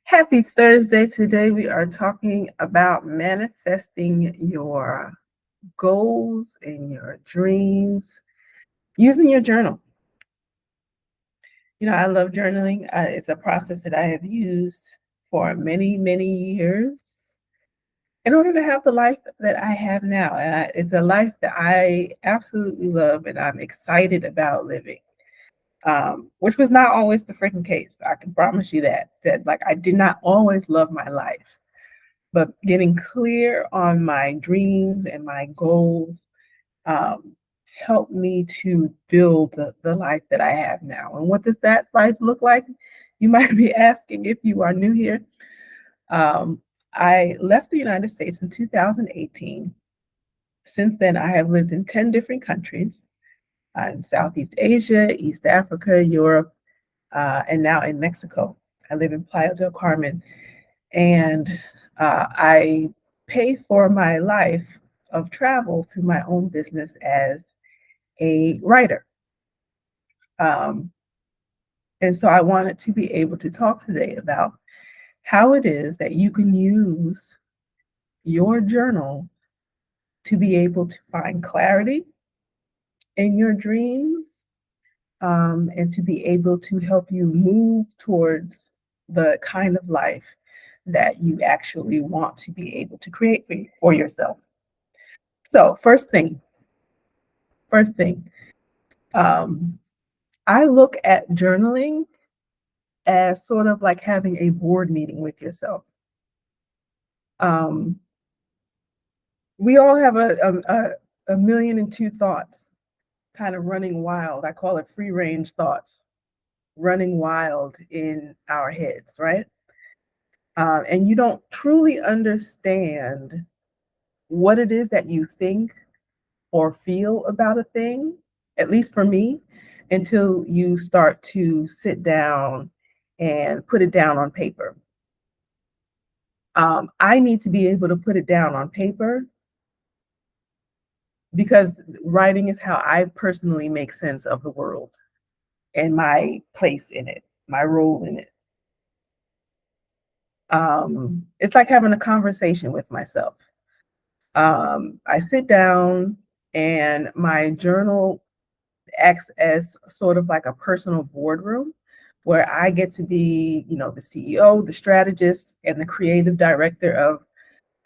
Happy Thursday. Today we are talking about manifesting your goals and your dreams using your journal. I love journaling. It's a process that I have used for many, many years in order to have the life that I have now. And it's a life that I absolutely love and I'm excited about living. Which was not always the freaking case. I can promise you that like I did not always love my life. But getting clear on my dreams and my goals um, helped me to build the life that I have now. And what does that life look like? You might be asking if you are new here. Um, I left the United States in 2018. Since then, I have lived in 10 different countries in Southeast Asia, East Africa, Europe, and now in Mexico. I live in Playa del Carmen. And I pay for my life of travel through my own business as a writer. Um, and so I wanted to be able to talk today about how it is that you can use your journal to be able to find clarity in your dreams and to be able to help you move towards the kind of life that you actually want to be able to create for yourself. So first thing, um, I look at journaling as sort of like having a board meeting with yourself. Um, we all have a million and two thoughts kind of running wild. I call it free range thoughts running wild in our heads, right? And you don't truly understand what it is that you think or feel about a thing, at least for me, until you start to sit down and put it down on paper. I need to be able to put it down on paper because writing is how I personally make sense of the world and my place in it, my role in it. It's like having a conversation with myself. I sit down and my journal acts as sort of like a personal boardroom where I get to be, the CEO, the strategist, and the creative director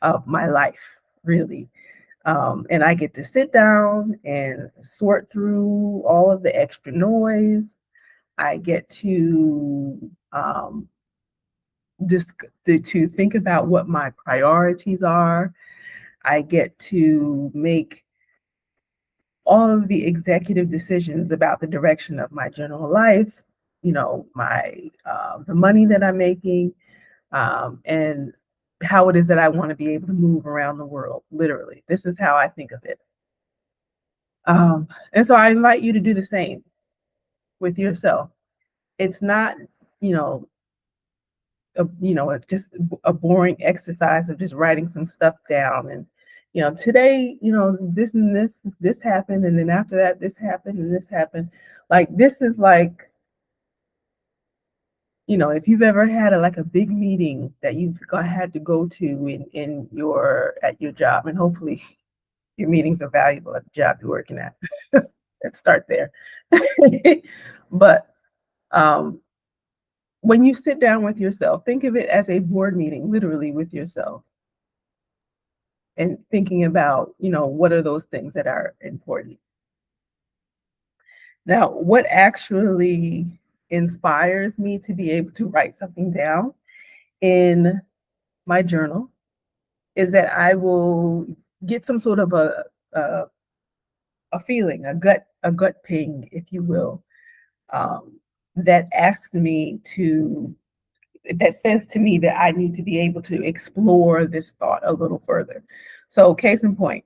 of my life, really. And I get to sit down and sort through all of the extra noise. I get to just to think about what my priorities are. I get to make all of the executive decisions about the direction of my general life, my the money that I'm making, and how it is that I want to be able to move around the world. Literally, this is how I think of it. And so I invite you to do the same with yourself. It's not, you know, it's just a boring exercise of just writing some stuff down and today, this and this happened, and then after that this happened and this happened. Like this is like, if you've ever had a big meeting that had to go to in your at your job, and hopefully your meetings are valuable at the job you're working at. Let's start there. But um, when you sit down with yourself, think of it as a board meeting, literally with yourself, and thinking about, what are those things that are important. Now, what actually inspires me to be able to write something down in my journal is that I will get some sort of a, a feeling, a gut ping, if you will, um, that asks me to that says to me that I need to be able to explore this thought a little further. So, case in point,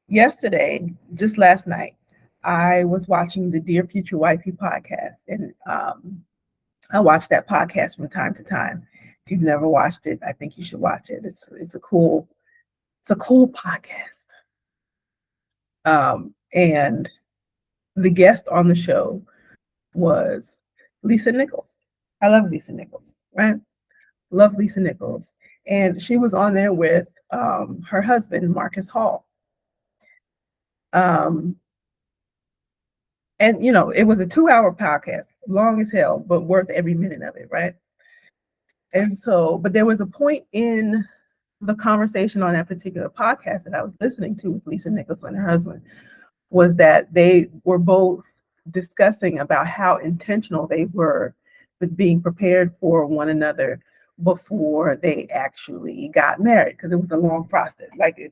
yesterday, just last night, I was watching the Dear Future Wifey podcast, and I watch that podcast from time to time. If you've never watched it, I think you should watch it. It's a cool podcast. And the guest on the show was Lisa Nichols. I love Lisa Nichols, right? Love Lisa Nichols. And she was on there with her husband, Marcus Hall. Um, and, you know, it was a 2-hour podcast, long as hell, but worth every minute of it, right? And so, but there was a point in the conversation on that particular podcast that I was listening to with Lisa Nichols and her husband was that they were both discussing about how intentional they were with being prepared for one another before they actually got married, because it was a long process, like it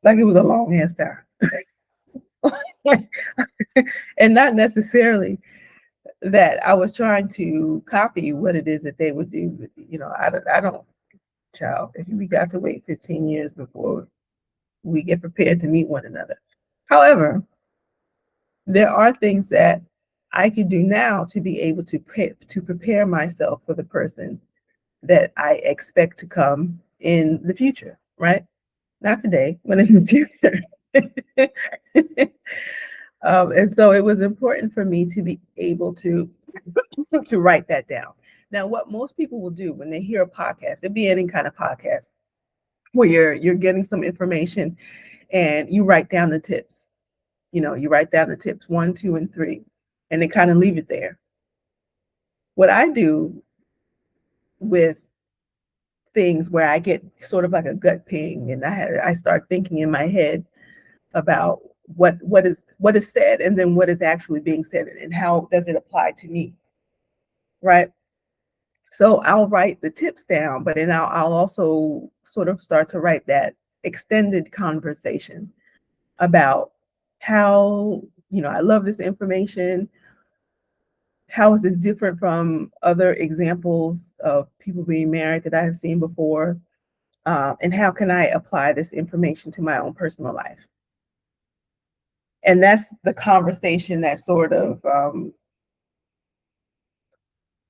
was a long ass time. And not necessarily that I was trying to copy what it is that they would do. You know, I don't, child, if we got to wait 15 years before we get prepared to meet one another. However, there are things that I can do now to be able to prepare myself for the person that I expect to come in the future, right? Not today, but in the future. And so it was important for me to be able to write that down. Now, what most people will do when they hear a podcast, it'd be any kind of podcast, where you're getting some information and you write down the tips. You know, you write down the tips 1, 2, and 3, and they kind of leave it there. What I do with things where I get sort of like a gut ping, and I start thinking in my head about what is said, and then what is actually being said, and how does it apply to me, right? So I'll write the tips down, but then I'll also sort of start to write that extended conversation about how, you know, I love this information. How is this different from other examples of people being married that I have seen before? And how can I apply this information to my own personal life? And that's the conversation that sort of,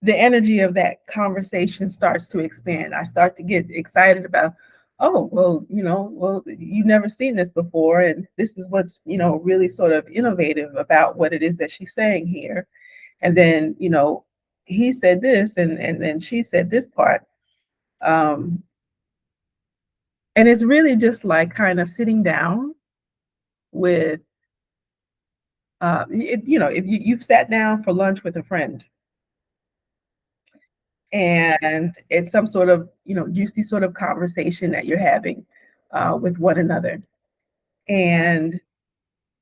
the energy of that conversation starts to expand. I start to get excited about, oh, well, you know, well, you've never seen this before. And this is what's, you know, really sort of innovative about what it is that she's saying here. And then, you know, he said this, and then she said this part. Um, and it's really just like kind of sitting down with, you know, if you've sat down for lunch with a friend, and it's some sort of, you know, juicy sort of conversation that you're having with one another. And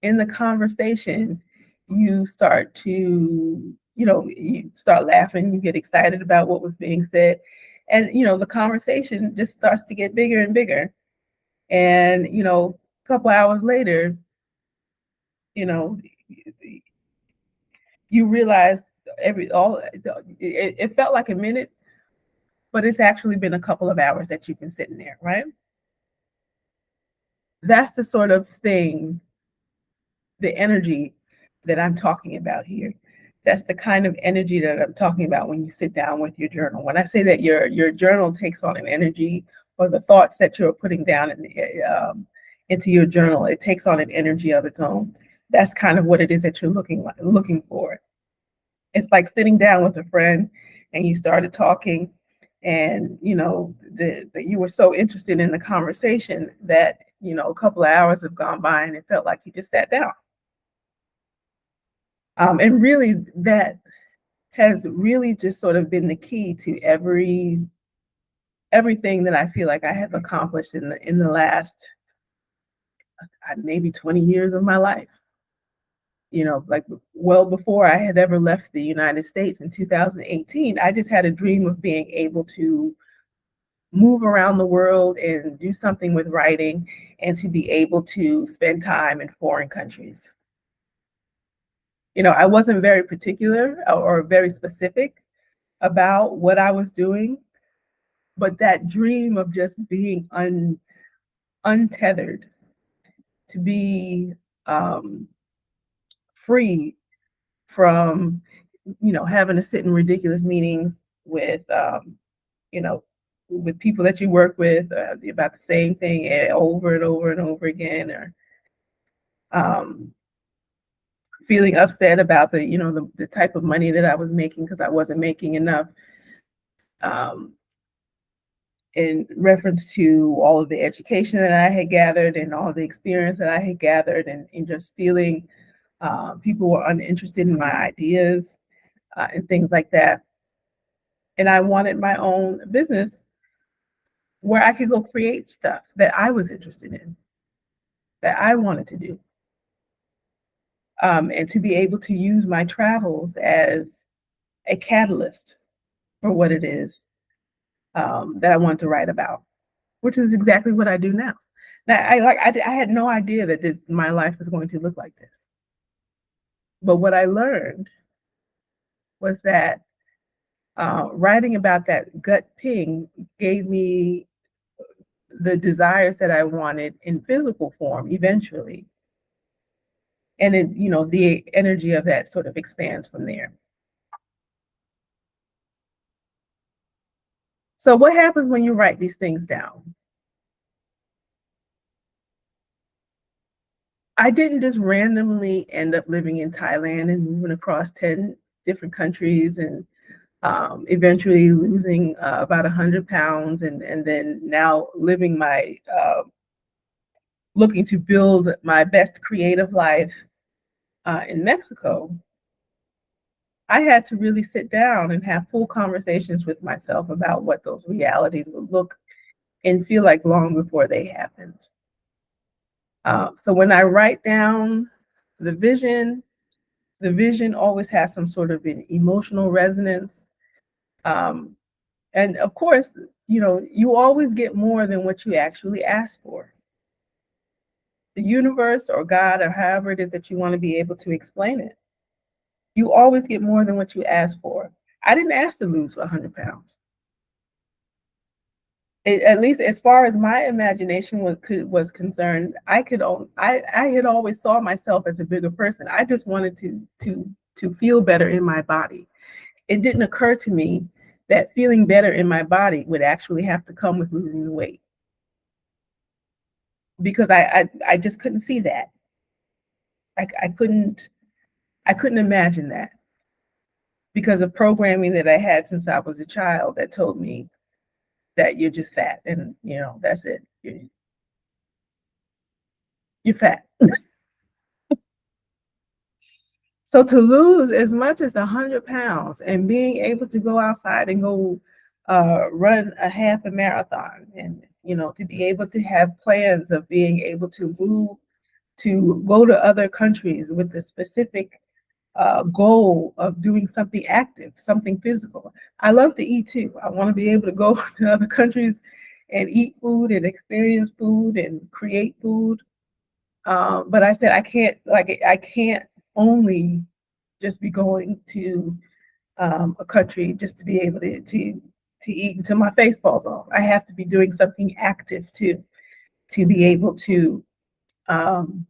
in the conversation, you start to, you know, you start laughing, you get excited about what was being said. And, you know, the conversation just starts to get bigger and bigger. And, you know, a couple hours later, you know, you realize it felt like a minute, but it's actually been a couple of hours that you've been sitting there, right? That's the sort of thing, the energy that I'm talking about here. That's the kind of energy that I'm talking about when you sit down with your journal. When I say that your journal takes on an energy, or the thoughts that you're putting down into your journal, it takes on an energy of its own. That's kind of what it is that you're looking for. It's like sitting down with a friend, and you started talking, and you know you were so interested in the conversation that, you know, a couple of hours have gone by and it felt like you just sat down. And really, that has really just sort of been the key to everything that I feel like I have accomplished in the last maybe 20 years of my life. You know, like well before I had ever left the United States in 2018, I just had a dream of being able to move around the world and do something with writing, and to be able to spend time in foreign countries. You know, I wasn't very particular or very specific about what I was doing, but that dream of just being untethered, to be um, free from, you know, having to sit in ridiculous meetings with, you know, with people that you work with about the same thing over and over and over again, or um, feeling upset about the, you know, the type of money that I was making because I wasn't making enough. in reference to all of the education that I had gathered and all the experience that I had gathered, and just feeling people were uninterested in my ideas and things like that. And I wanted my own business where I could go create stuff that I was interested in, that I wanted to do, and to be able to use my travels as a catalyst for what it is that I wanted to write about, which is exactly what I do now. Now, I had no idea that my life was going to look like this. But what I learned was that writing about that gut ping gave me the desires that I wanted in physical form eventually. And the energy of that sort of expands from there. So what happens when you write these things down? I didn't just randomly end up living in Thailand and moving across 10 different countries and eventually losing about 100 pounds, and then now living looking to build my best creative life in Mexico. I had to really sit down and have full conversations with myself about what those realities would look and feel like long before they happened. So when I write down the vision, the vision always has some sort of an emotional resonance. Um, and of course, you always get more than what you actually ask for. The universe or God or however it is that you want to be able to explain it, you always get more than what you ask for. I didn't ask to lose 100 pounds. At least as far as my imagination was concerned, I had always saw myself as a bigger person. I just wanted to feel better in my body. It didn't occur to me that feeling better in my body would actually have to come with losing the weight, because I just couldn't see that. I couldn't imagine that because of programming that I had since I was a child that told me that you're just fat and that's it. You're fat. So to lose as much as 100 pounds and being able to go outside and go run a half a marathon, and to be able to have plans of being able to move to go to other countries with the specific goal of doing something active, something physical. I love to eat too. I want to be able to go to other countries and eat food and experience food and create food. But I said I can't only just be going to a country just to be able to eat until my face falls off. I have to be doing something active too, to be able um,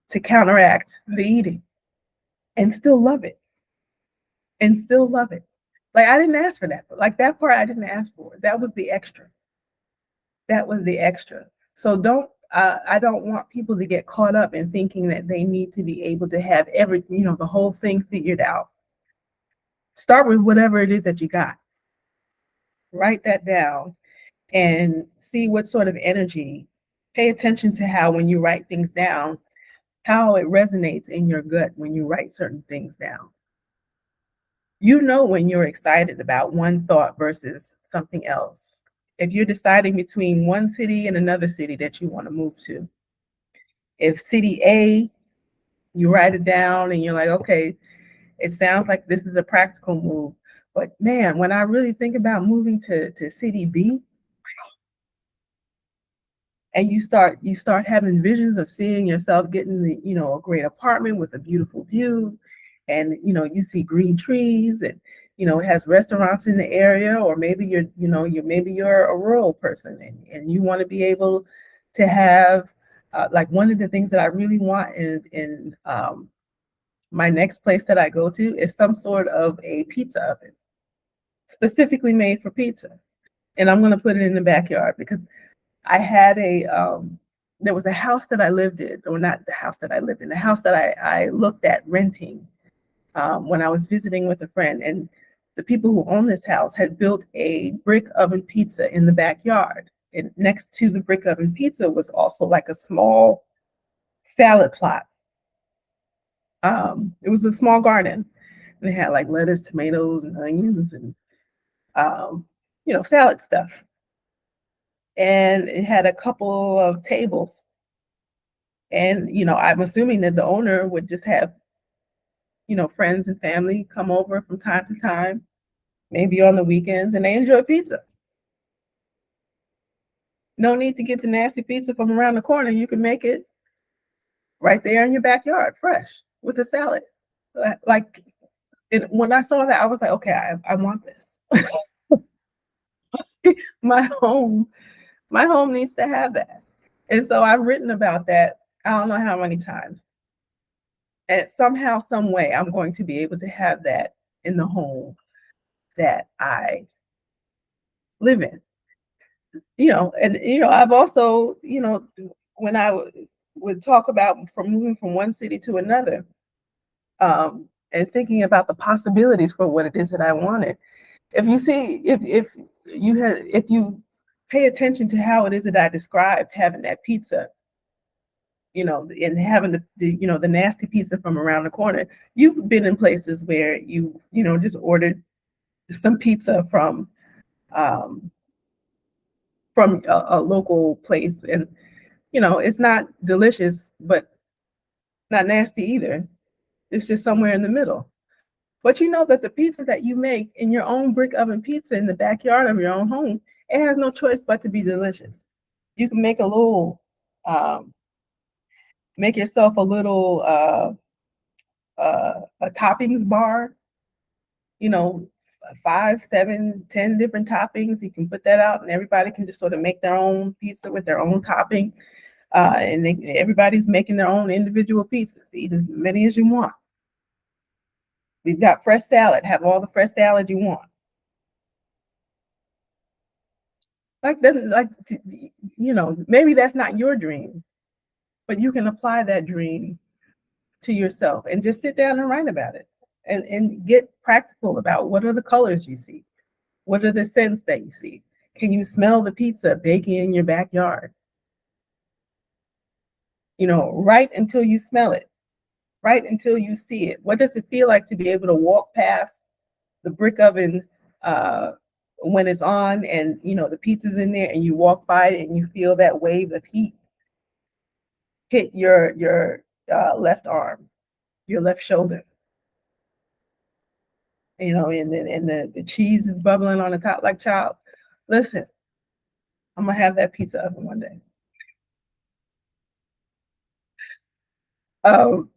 to counteract the eating and still love it and still love it. Like I didn't ask for that, but like that part I didn't ask for. That was the extra. That was the extra. So I don't want people to get caught up in thinking that they need to be able to have everything, the whole thing figured out. Start with whatever it is that you got. Write that down and see what sort of energy. Pay attention to how when you write things down, how it resonates in your gut when you write certain things down. When you're excited about one thought versus something else. If you're deciding between one city and another city that you want to move to, if city A, you write it down and you're like, okay, it sounds like this is a practical move. But man, when I really think about moving to city B, and you start having visions of seeing yourself getting a great apartment with a beautiful view, and you see green trees, and it has restaurants in the area, or maybe you're a rural person, and you want to be able to have like one of the things that I really want in my next place that I go to is some sort of a pizza oven specifically made for pizza, and I'm going to put it in the backyard because I had there was a house that I lived in, or not the house that I lived in, the house that I looked at renting when I was visiting with a friend. And the people who own this house had built a brick oven pizza in the backyard. And next to the brick oven pizza was also like a small salad plot. It was a small garden, and it had like lettuce, tomatoes, and onions, and um, salad stuff. And it had a couple of tables. And I'm assuming that the owner would just have friends and family come over from time to time, maybe on the weekends, and they enjoy pizza. No need to get the nasty pizza from around the corner. You can make it right there in your backyard, fresh with a salad. Like, when I saw that, I was like, okay, I want this. my home, my home needs to have that. And so I've written about that. I don't know how many times. And somehow, some way, I'm going to be able to have that in the home that I live in. And I've also, when I would talk about from moving from one city to another, and thinking about the possibilities for what it is that I wanted. If you see, if you pay attention to how it is that I described having that pizza, and having the nasty pizza from around the corner, you've been in places where just ordered some pizza um, from a local place, and it's not delicious, but not nasty either. It's just somewhere in the middle. But you know that the pizza that you make in your own brick oven pizza in the backyard of your own home, it has no choice but to be delicious. You can make um, make yourself a little a toppings bar, you know, 5, 7, 10 different toppings. You can put that out, and everybody can just sort of make their own pizza with their own topping. And everybody's making their own individual pizzas. Eat as many as you want. We've got fresh salad. Have all the fresh salad you want. Like that, maybe that's not your dream, but you can apply that dream to yourself and just sit down and write about it, and get practical about what are the colors you see, what are the scents that you see. Can you smell the pizza baking in your backyard? Right until you smell it, right until you see it. What does it feel like to be able to walk past the brick oven uh, when it's on, and the pizza's in there, and you walk by it and you feel that wave of heat hit your left arm, your left shoulder, and the cheese is bubbling on the top. Like, child, listen, I'm gonna have that pizza oven one day. Um,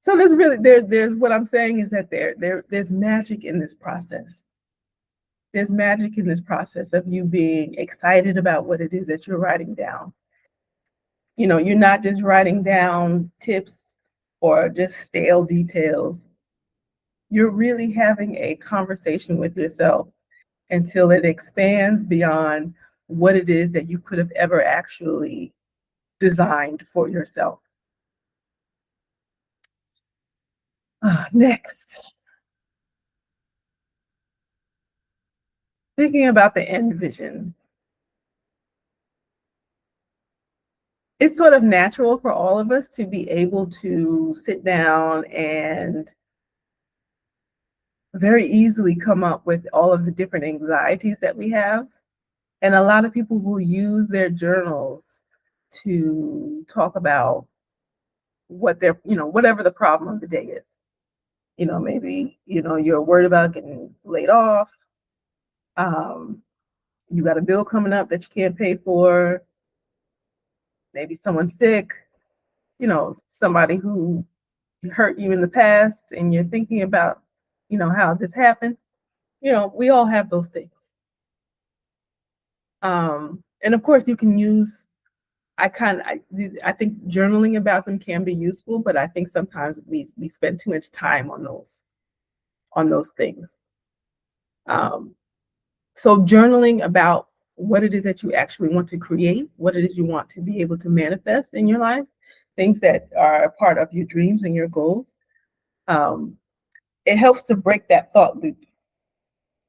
so there's what I'm saying is that there's magic in this process. There's magic in this process of you being excited about what it is that you're writing down. You're not just writing down tips or just stale details. You're really having a conversation with yourself until it expands beyond what it is that you could have ever actually designed for yourself. Next, thinking about the end vision. It's sort of natural for all of us to be able to sit down and very easily come up with all of the different anxieties that we have. And a lot of people will use their journals to talk about what their, whatever the problem of the day is. Maybe, you're worried about getting laid off. You got a bill coming up that you can't pay for. Maybe someone's sick, somebody who hurt you in the past, and you're thinking about, how this happened. We all have those things. And of course, you can use. I think journaling about them can be useful, but I think sometimes we spend too much time on those things. So journaling about what it is that you actually want to create, what it is you want to be able to manifest in your life, things that are a part of your dreams and your goals. Um, It helps to break that thought loop,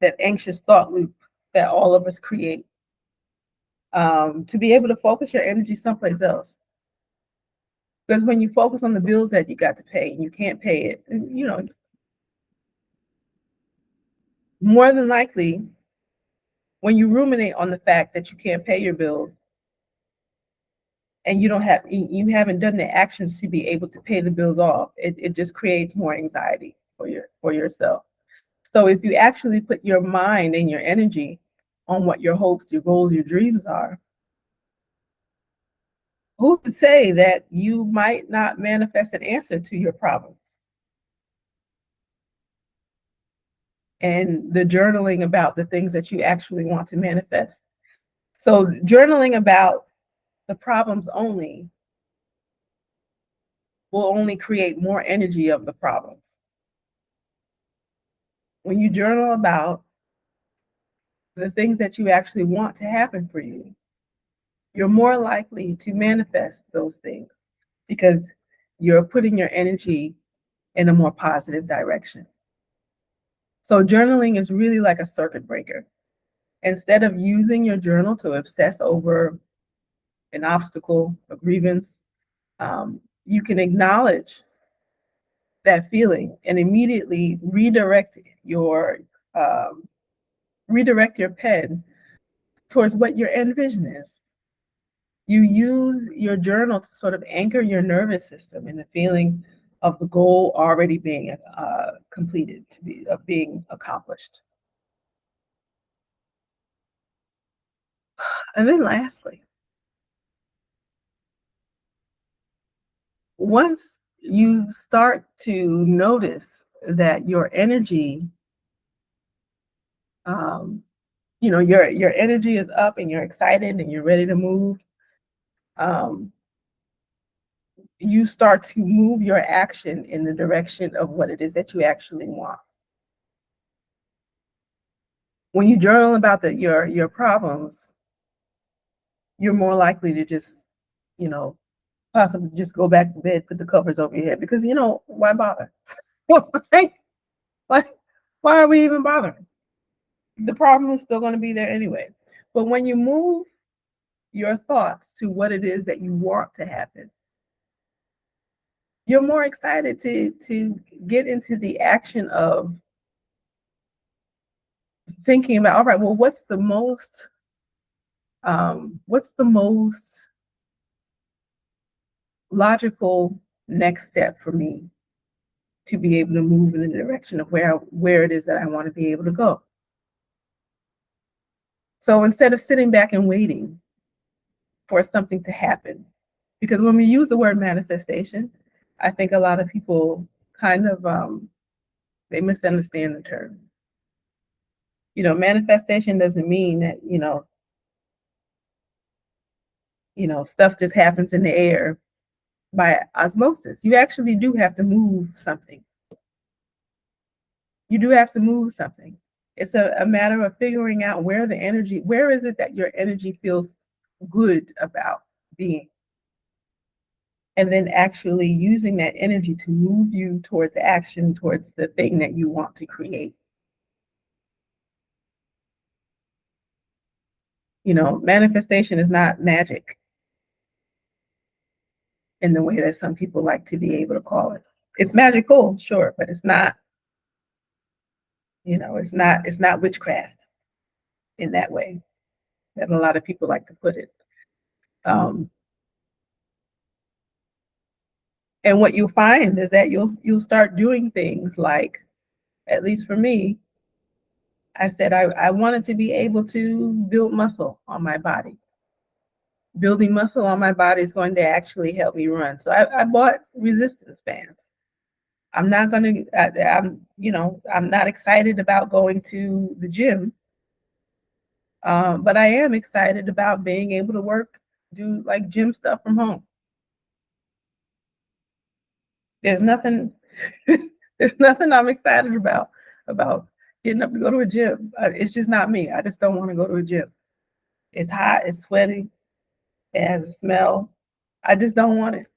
that anxious thought loop that all of us create, to be able to focus your energy someplace else. Because when you focus on the bills that you got to pay and you can't pay it, more than likely, when you ruminate on the fact that you can't pay your bills and you haven't done the actions to be able to pay the bills off, it just creates more anxiety for yourself. So if you actually put your mind and your energy on what your hopes, your goals, your dreams are, who could say that you might not manifest an answer to your problems? And the journaling about the things that you actually want to manifest. So journaling about the problems only will only create more energy of the problems. When you journal about the things that you actually want to happen for you, you're more likely to manifest those things because you're putting your energy in a more positive direction. So journaling is really like a circuit breaker. Instead of using your journal to obsess over an obstacle, a grievance, you can acknowledge that feeling and immediately um, redirect your pen towards what your end vision is. You use your journal to sort of anchor your nervous system in the feeling of the goal already being completed, of being accomplished. And then lastly, once you start to notice that your energy, um, your energy is up and you're excited and you're ready to move, um, you start to move your action in the direction of what it is that you actually want. When you journal about your problems, you're more likely to just, you know, possibly just go back to bed, put the covers over your head because why bother? Like, why why are we even bothering? The problem is still going to be there anyway. But when you move your thoughts to what it is that you want to happen, you're more excited to get into the action of thinking about, all right, well, what's the most logical next step for me to be able to move in the direction of where it is that I want to be able to go. So instead of sitting back and waiting for something to happen, because when we use the word manifestation, I think a lot of people kind of they misunderstand the term. Manifestation doesn't mean that stuff just happens in the air by osmosis. You actually do have to move something. You do have to move something. It's a matter of figuring out where is it that your energy feels good about being, and then actually using that energy to move you towards action, towards the thing that you want to create. Manifestation is not magic in the way that some people like to be able to call it. It's magical, sure, but it's not witchcraft in that way that a lot of people like to put it. Um, and what you'll find is that you'll start doing things like, at least for me, I said I wanted to be able to build muscle on my body. Building muscle on my body is going to actually help me run. So I bought resistance bands. I'm not going to, I'm not excited about going to the gym, but I am excited about being able to do like gym stuff from home. There's nothing, there's nothing I'm excited about getting up to go to a gym. It's just not me. I just don't want to go to a gym. It's hot, it's sweaty, it has a smell. I just don't want it.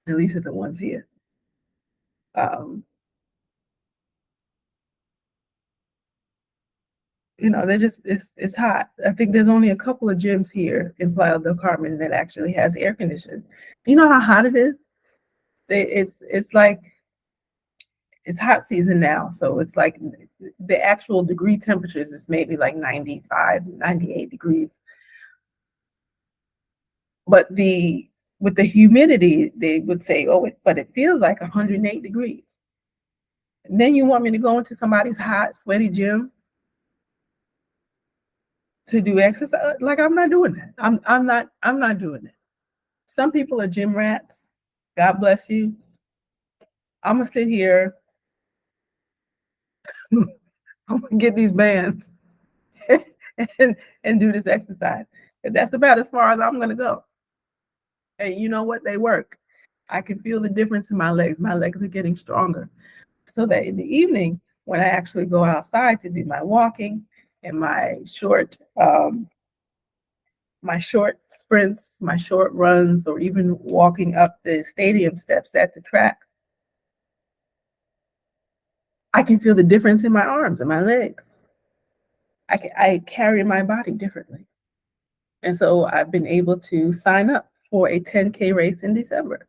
At least at the ones here. they're just it's hot. I think there's only a couple of gyms here in Playa del Carmen that actually has air conditioning. You know how hot it is? It's like it's hot season now, so it's like the actual degree temperatures is maybe like 95, 98 degrees. But the with the humidity, they would say, oh, but it feels like 108 degrees. And then you want me to go into somebody's hot, sweaty gym to do exercise? Like I'm not doing that. I'm not doing it. Some people are gym rats. God bless you. I'm gonna sit here. I'm gonna get these bands and do this exercise. And that's about as far as I'm gonna go. And you know what? They work. I can feel the difference in my legs. My legs are getting stronger. So that in the evening, when I actually go outside to do my walking and my short sprints, my short runs, or even walking up the stadium steps at the track, I can feel the difference in my arms and my legs. I carry my body differently. And so I've been able to sign up for a 10K race in December.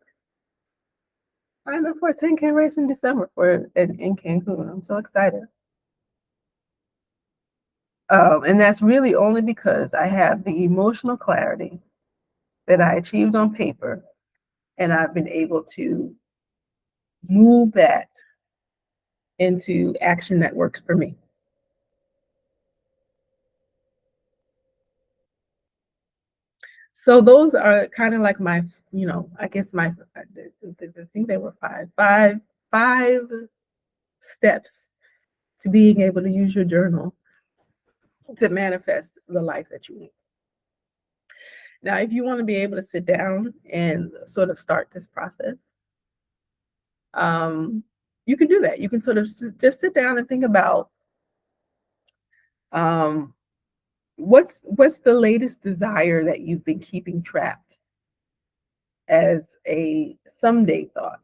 Sign up for a 10K race in December in Cancun. I'm so excited. And that's really only because I have the emotional clarity that I achieved on paper, and I've been able to move that into action that works for me. So those are kind of like my, I guess I think they were five steps to being able to use your journal to manifest the life that you want. Now, if you want to be able to sit down and sort of start this process, um, you can do that. You can sort of just sit down and think about um, what's the latest desire that you've been keeping trapped as a someday thought.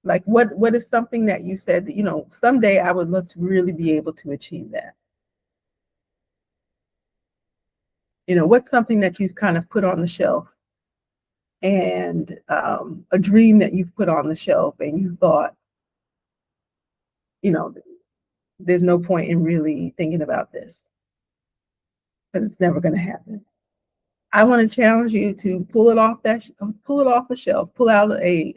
Like what is something that you said that someday I would love to really be able to achieve that. What's something that you've kind of put on the shelf, and a dream that you've put on the shelf and you thought, you know, there's no point in really thinking about this because it's never going to happen. I want to challenge you to pull it off the shelf, pull out a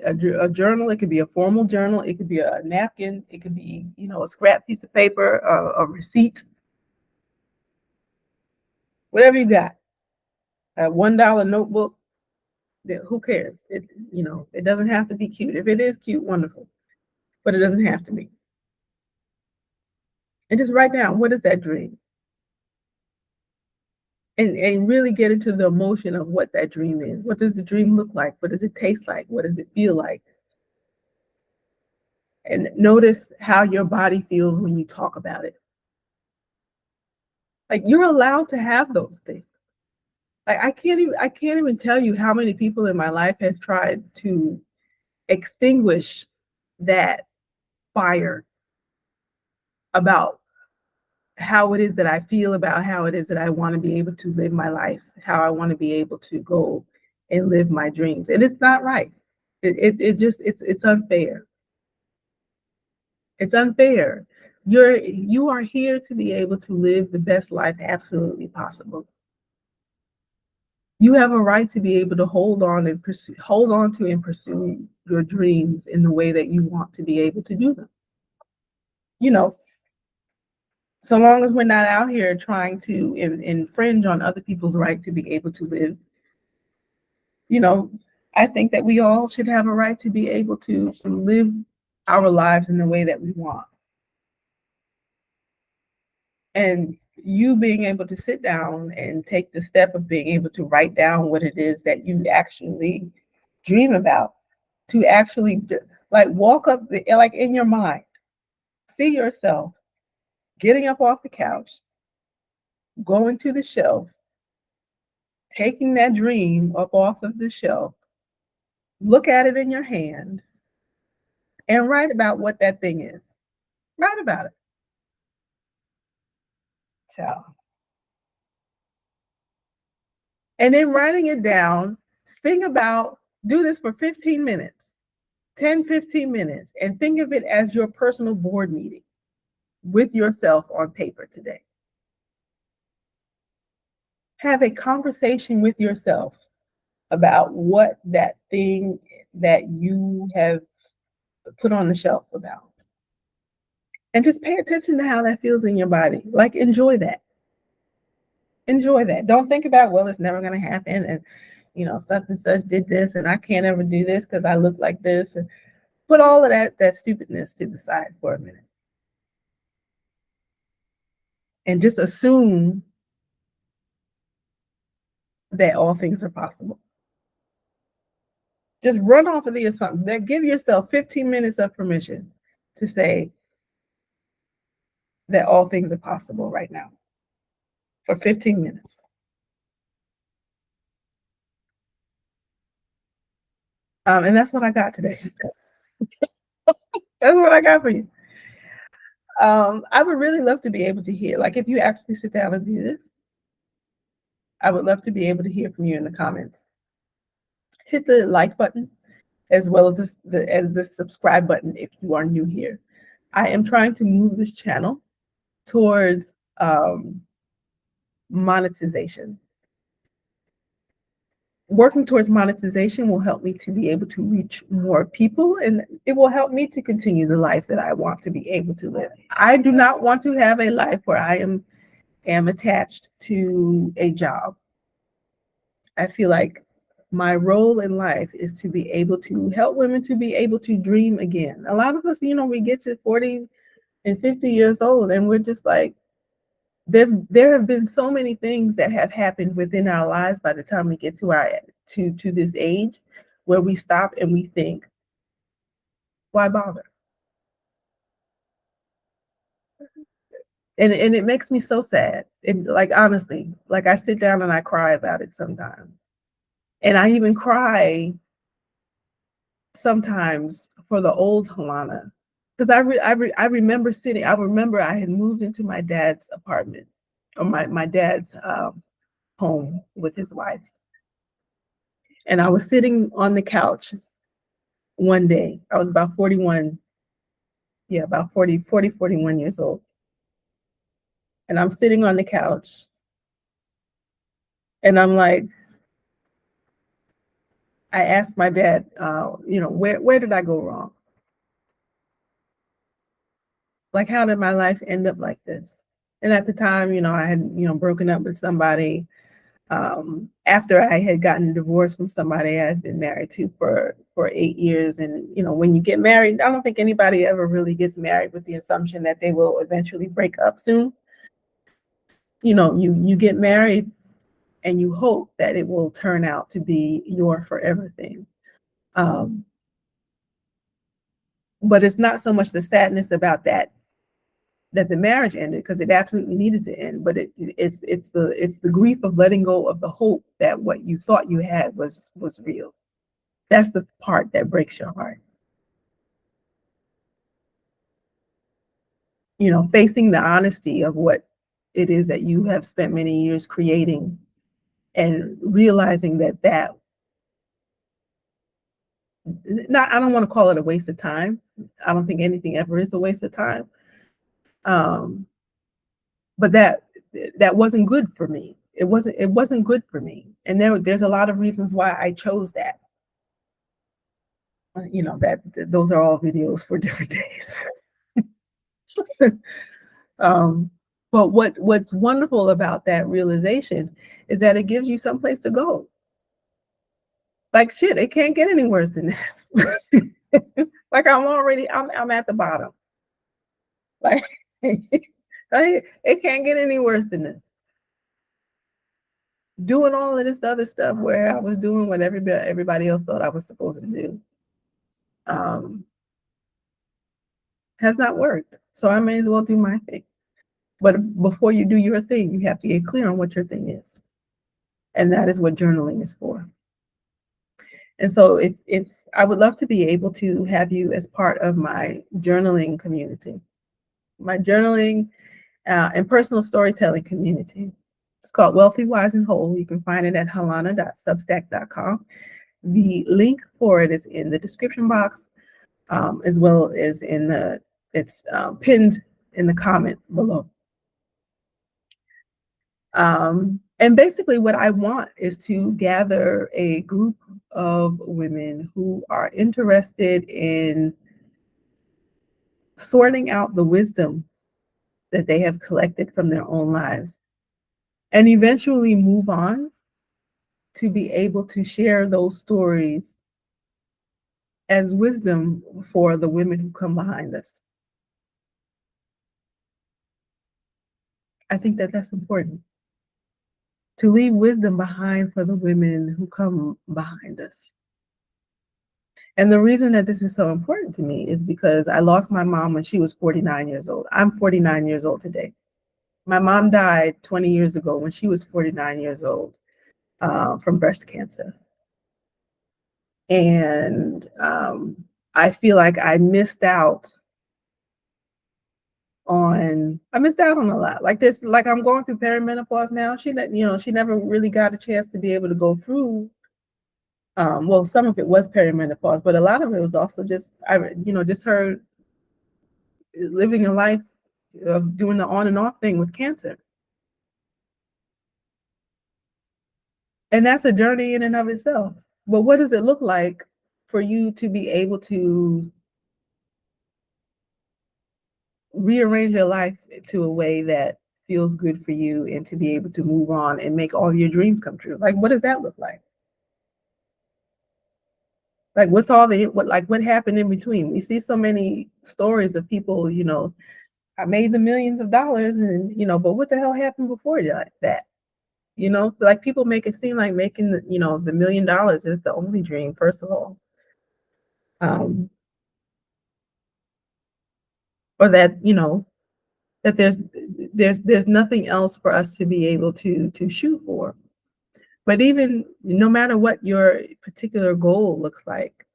journal. It could be a formal journal. It could be a napkin. It could be, a scrap piece of paper, a receipt, whatever you got, a $1 notebook. Who cares? It doesn't have to be cute. If it is cute, wonderful, but it doesn't have to be. And just write down, what is that dream? And really get into the emotion of what that dream is. What does the dream look like? What does it taste like? What does it feel like? And notice how your body feels when you talk about it. Like, you're allowed to have those things. Like, I can't even tell you how many people in my life have tried to extinguish that fire about how it is that I feel, about how it is that I want to be able to live my life, how I want to be able to go and live my dreams. And it's not right. It's unfair. It's unfair. You are here to be able to live the best life absolutely possible. You have a right to be able to hold on to and pursue your dreams in the way that you want to be able to do them. You know, so long as we're not out here trying to infringe on other people's right to be able to live, you know, I think that we all should have a right to be able to live our lives in the way that we want. And you being able to sit down and take the step of being able to write down what it is that you actually dream about, to actually like walk up, like in your mind, see yourself getting up off the couch, going to the shelf, taking that dream up off of the shelf, look at it in your hand, and write about what that thing is. Write about it. child. And then writing it down, think about, do this for 15 minutes, 10, 15 minutes, and think of it as your personal board meeting with yourself on paper today. Have a conversation with yourself about what that thing that you have put on the shelf about. And just pay attention to how that feels in your body. Like, enjoy that. Enjoy that. Don't think about, well, it's never going to happen. And, such and such did this, and I can't ever do this because I look like this. And put all of that stupidness to the side for a minute. And just assume that all things are possible. Just run off of the assumption. That give yourself 15 minutes of permission to say that all things are possible right now for 15 minutes. And that's what I got today. That's what I got for you. I would really love to be able to hear, like, if you actually sit down and do this, I would love to be able to hear from you in the comments. Hit the like button as well as the subscribe button if you are new here. I am trying to move this channel towards monetization. Working towards monetization will help me to be able to reach more people, and it will help me to continue the life that I want to be able to live. I do not want to have a life where I am attached to a job. I feel like my role in life is to be able to help women to be able to dream again. A lot of us, we get to 40 and 50 years old and we're just like, there have been so many things that have happened within our lives by the time we get to this age where we stop and we think, why bother? And it makes me so sad. And like, honestly, like, I sit down and I cry about it sometimes. And I even cry sometimes for the old Halana, because I remember I had moved into my dad's apartment, or my dad's home with his wife. And I was sitting on the couch one day. I was about 41, about 41 years old. And I'm sitting on the couch and I'm like, I asked my dad, where did I go wrong? Like, how did my life end up like this? And at the time, I had, broken up with somebody. After I had gotten divorced from somebody I had been married to for 8 years. And, when you get married, I don't think anybody ever really gets married with the assumption that they will eventually break up soon. You get married and you hope that it will turn out to be your forever thing. But it's not so much the sadness about that the marriage ended, because it absolutely needed to end, but it's the grief of letting go of the hope that what you thought you had was real. That's the part that breaks your heart. Facing the honesty of what it is that you have spent many years creating, and realizing that I don't want to call it a waste of time. I don't think anything ever is a waste of time. But that wasn't good for me. It wasn't good for me. And there's a lot of reasons why I chose that. That those are all videos for different days. But what's wonderful about that realization is that it gives you someplace to go. Like, shit, it can't get any worse than this. Like, I'm at the bottom. Like, it can't get any worse than this. Doing all of this other stuff where I was doing what everybody else thought I was supposed to do has not worked. So I may as well do my thing. But before you do your thing, you have to get clear on what your thing is. And that is what journaling is for. And so if I would love to be able to have you as part of my journaling community. My journaling and personal storytelling community. It's called Wealthy, Wise, and Whole. You can find it at halana.substack.com. The link for it is in the description box, as well as it's pinned in the comment below. And basically, what I want is to gather a group of women who are interested in sorting out the wisdom that they have collected from their own lives and eventually move on to be able to share those stories as wisdom for the women who come behind us. I think that that's important, to leave wisdom behind for the women who come behind us. And the reason that this is so important to me is because I lost my mom when she was 49 years old. I'm 49 years old today. My mom died 20 years ago when she was 49 years old from breast cancer. And I feel like I missed out on a lot. Like this, like I'm going through perimenopause now. She never really got a chance to be able to go through. Well, some of it was perimenopause, but a lot of it was also just just her living a life of doing the on and off thing with cancer. And that's a journey in and of itself. But what does it look like for you to be able to rearrange your life to a way that feels good for you and to be able to move on and make all your dreams come true? Like, what does that look like? Like, what happened in between? We see so many stories of people, I made the millions of dollars and, but what the hell happened before that? Like people make it seem like making the $1 million is the only dream, first of all. Or that, that there's nothing else for us to be able to shoot for. But even no matter what your particular goal looks like,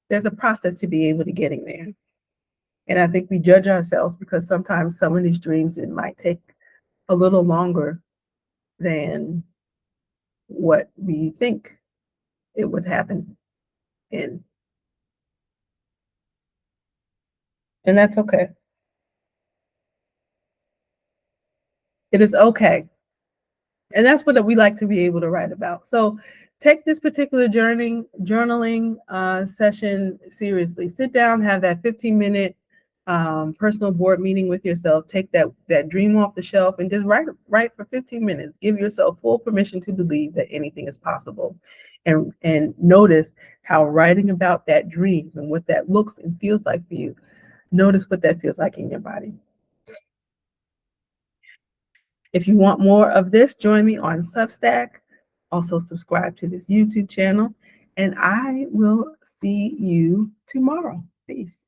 there's a process to be able to getting there. And I think we judge ourselves because sometimes some of these dreams, it might take a little longer than what we think it would happen in. And that's okay. It is okay. And that's what we like to be able to write about. So take this particular journaling session seriously. Sit down, have that 15-minute personal board meeting with yourself. Take that dream off the shelf and just write for 15 minutes. Give yourself full permission to believe that anything is possible. And notice how writing about that dream and what that looks and feels like for you, notice what that feels like in your body. If you want more of this, join me on Substack. Also subscribe to this YouTube channel, and I will see you tomorrow. Peace.